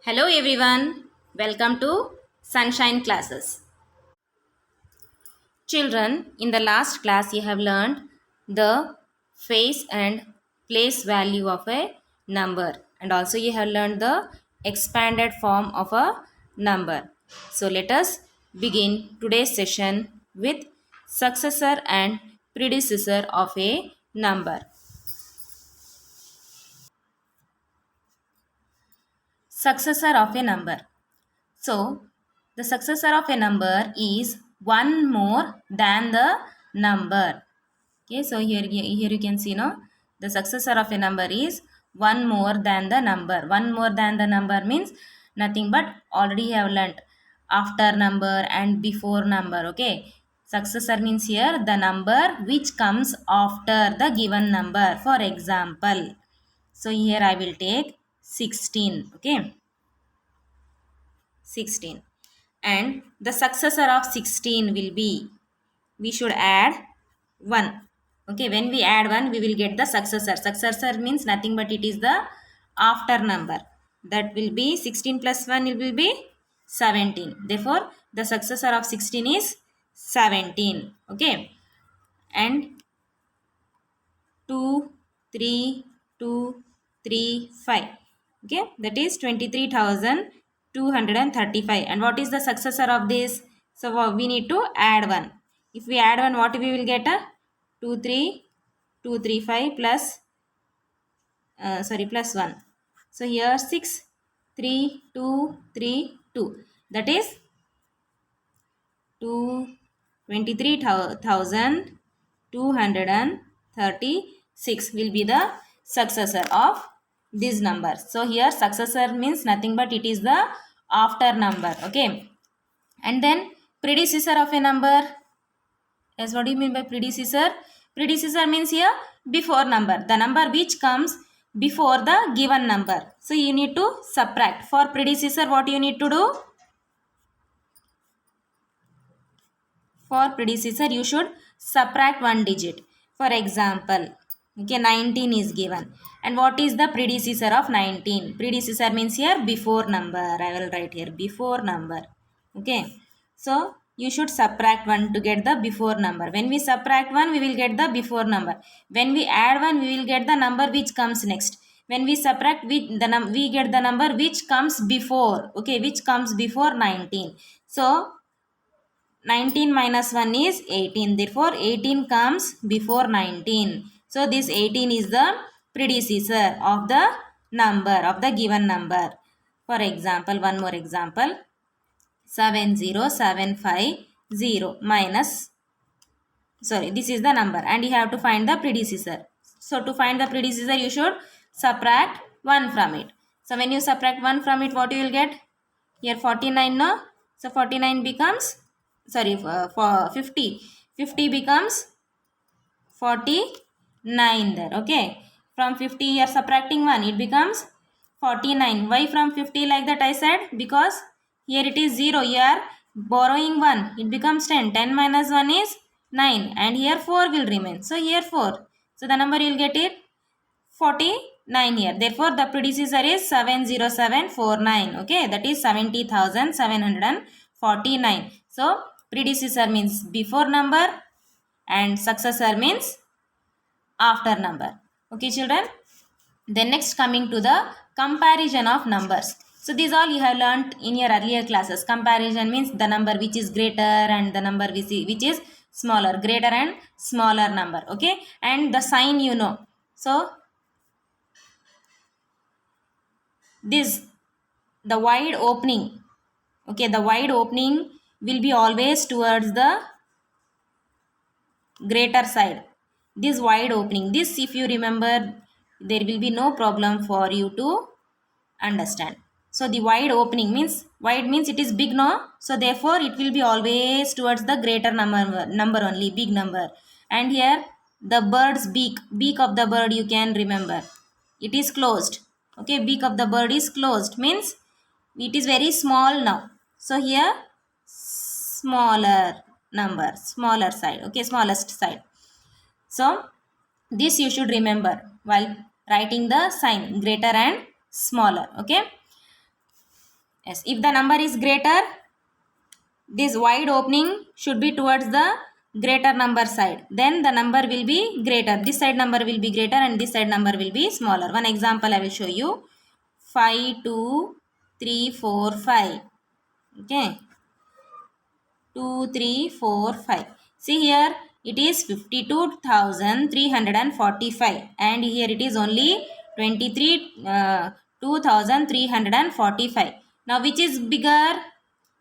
Hello everyone, welcome to Sunshine Classes. Children, in the last class you have learned the face and place value of a number, and also you have learned the expanded form of a number. So let us begin today's session with successor and predecessor of a number. Successor of a number. So, the successor of a number is one more than the number. Okay, so here you can see, no, the successor of a number is one more than the number. One more than the number means nothing but already have learnt after number and before number. Okay, successor means here the number which comes after the given number. For example, so here I will take 16. Okay, 16, and the successor of 16 will be, we should add 1. Okay, when we add 1 we will get the successor means nothing but it is the after number. That will be 16 plus 1, it will be 17. Therefore the successor of 16 is 17. Okay, and 2 3 2 3 5. Okay, that is 23,235. And what is the successor of this? So we need to add 1. If we add 1, what we will get? A 23,235 plus plus 1. So here 6 3 2 3 2, that is 23,236 will be the successor of this number. So here successor means nothing but it is the after number. Okay, and then predecessor of a number. Yes, what do you mean by predecessor? Predecessor means here before number, the number which comes before the given number. So you need to subtract. For predecessor, what you need to do? For predecessor you should subtract one digit. For example, okay, 19 is given, and what is the predecessor of 19? Predecessor means here before number. I will write here before number. Okay, so you should subtract 1 to get the before number. When we subtract 1 we will get the before number. When we add 1 we will get the number which comes next. When we subtract, we get the number which comes before. Okay, which comes before 19. So 19 minus 1 is 18. Therefore, 18 comes before 19. So, this 18 is the predecessor of the number, of the given number. For example, one more example. 70750 minus, sorry, this is the number and you have to find the predecessor. So, to find the predecessor, you should subtract 1 from it. So, when you subtract 1 from it, what you will get? Here 49, no? So, 49 becomes, sorry, for 50. 50 becomes 49 there. Okay, from 50 you are subtracting 1, it becomes 49. Why from 50 like that I said? Because here it is 0, you are borrowing 1, it becomes 10. 10 minus 1 is 9, and here 4 will remain. So here 4, so the number you will get it 49 here. Therefore the predecessor is 70749. Okay, that is 70,749. So predecessor means before number and successor means after number. Okay children, then next coming to the comparison of numbers. So these all you have learnt in your earlier classes. Comparison means the number which is greater and the number which is smaller. Greater and smaller number. Okay, and the sign you know. So this, the wide opening. Okay, the wide opening will be always towards the greater side. This wide opening, this if you remember, there will be no problem for you to understand. So the wide opening means, wide means it is big, no? So therefore it will be always towards the greater number only, big number. And here the bird's beak of the bird you can remember, it is closed. Okay, beak of the bird is closed means it is very small now. So here smaller number, smaller side. Okay, smallest side. So this you should remember while writing the sign greater and smaller. Okay, Yes, if the number is greater, this wide opening should be towards the greater number side. Then the number will be greater. This side number will be greater and this side number will be smaller. One example I will show you. 5, 2, 3, 4, 5. Okay. 2, 3, 4, 5. See here, it is 52,345 and here it is only 2,345. Now which is bigger?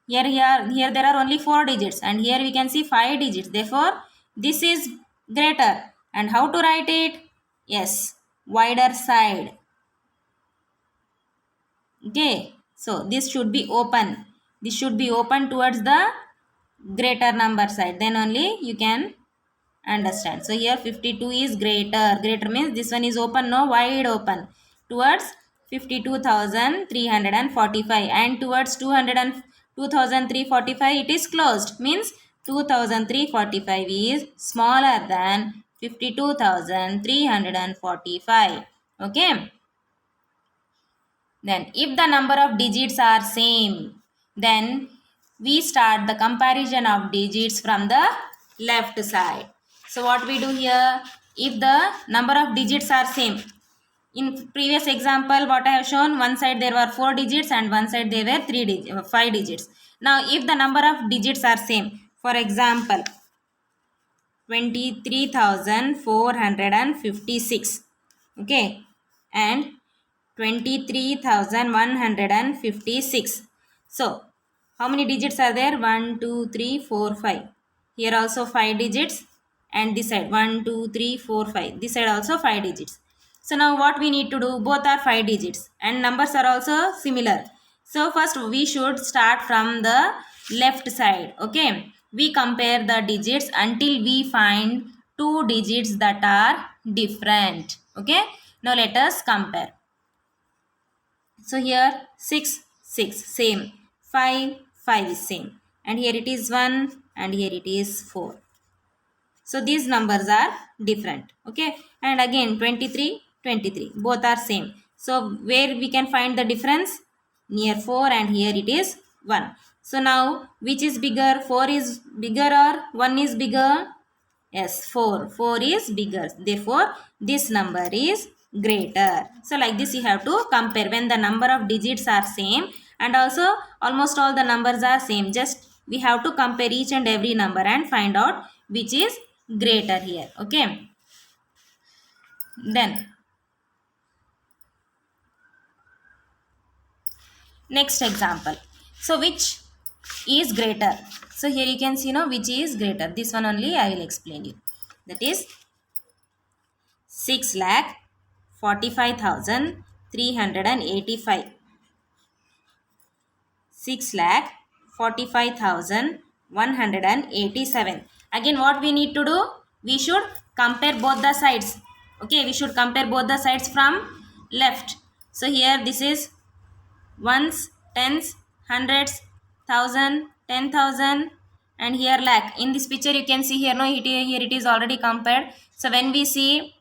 Here there are only 4 digits and here we can see 5 digits. Therefore, this is greater. And how to write it? Yes, wider side. Okay, so this should be open. This should be open towards the greater number side. Then only you can understand. So here 52 is greater. Greater means this one is open, no, wide open towards 52,345 and towards 2,345 it is closed. Means 2,345 is smaller than 52,345. Okay. Then if the number of digits are same, then we start the comparison of digits from the left side. So what we do here, if the number of digits are same, in previous example what I have shown, one side there were 4 digits and one side there were 5 digits. Now if the number of digits are same, for example 23,456, okay, and 23,156. So, how many digits are there? 1, 2, 3, 4, 5. Here also 5 digits and this side 1, 2, 3, 4, 5. This side also 5 digits. So, now what we need to do? Both are 5 digits and numbers are also similar. So, first we should start from the left side. Okay. We compare the digits until we find 2 digits that are different. Okay. Now, let us compare. So here 6, 6 same, 5, 5 is same, and here it is 1 and here it is 4. So these numbers are different. Okay, and again 23, 23 both are same. So where we can find the difference? Near 4 and here it is 1. So now which is bigger? 4 is bigger or 1 is bigger? Yes, 4. 4 is bigger. Therefore, this number is greater. So, like this you have to compare when the number of digits are same and also almost all the numbers are same. Just we have to compare each and every number and find out which is greater here. Okay. Then, next example. So, which is greater? So, here you can see which is greater. This one only I will explain you. That is 6,45,385. 6,45,187. Again what we need to do? We should compare both the sides. Okay, we should compare both the sides from left. So here this is ones, tens, hundreds, thousand, 10,000 and here lakh. In this picture you can see here here it is already compared. So when we see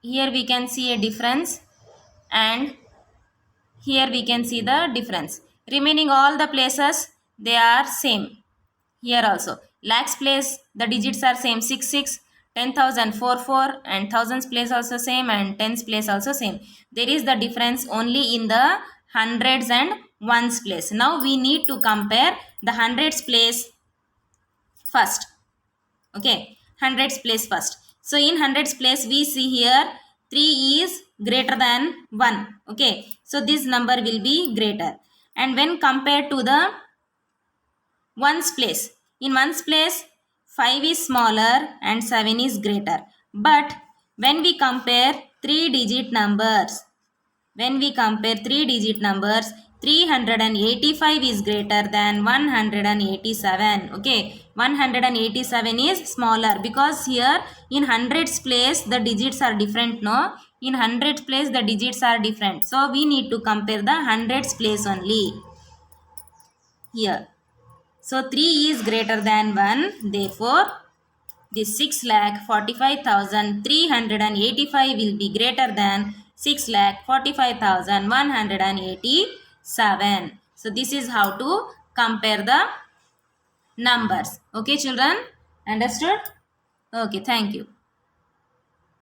here we can see a difference and here we can see the difference. Remaining all the places they are same. Here also lakhs place the digits are same, 6 6, 10,000 4 4 and thousands place also same and tens place also same. There is the difference only in the hundreds and ones place. Now we need to compare the hundreds place first. Okay, hundreds place first. So in hundreds place we see here 3 is greater than 1. Okay, so this number will be greater. And when compared to the ones place, in ones place 5 is smaller and 7 is greater. But when we compare 3 digit numbers, 385 is greater than 187. Okay, 187 is smaller because here in hundreds place the digits are different. No, in hundreds place the digits are different. So we need to compare the hundreds place only here. So 3 is greater than 1. Therefore, this 6,45,385 will be greater than 6,45,187. So this is how to compare the numbers. Okay children, understood? Okay, thank you.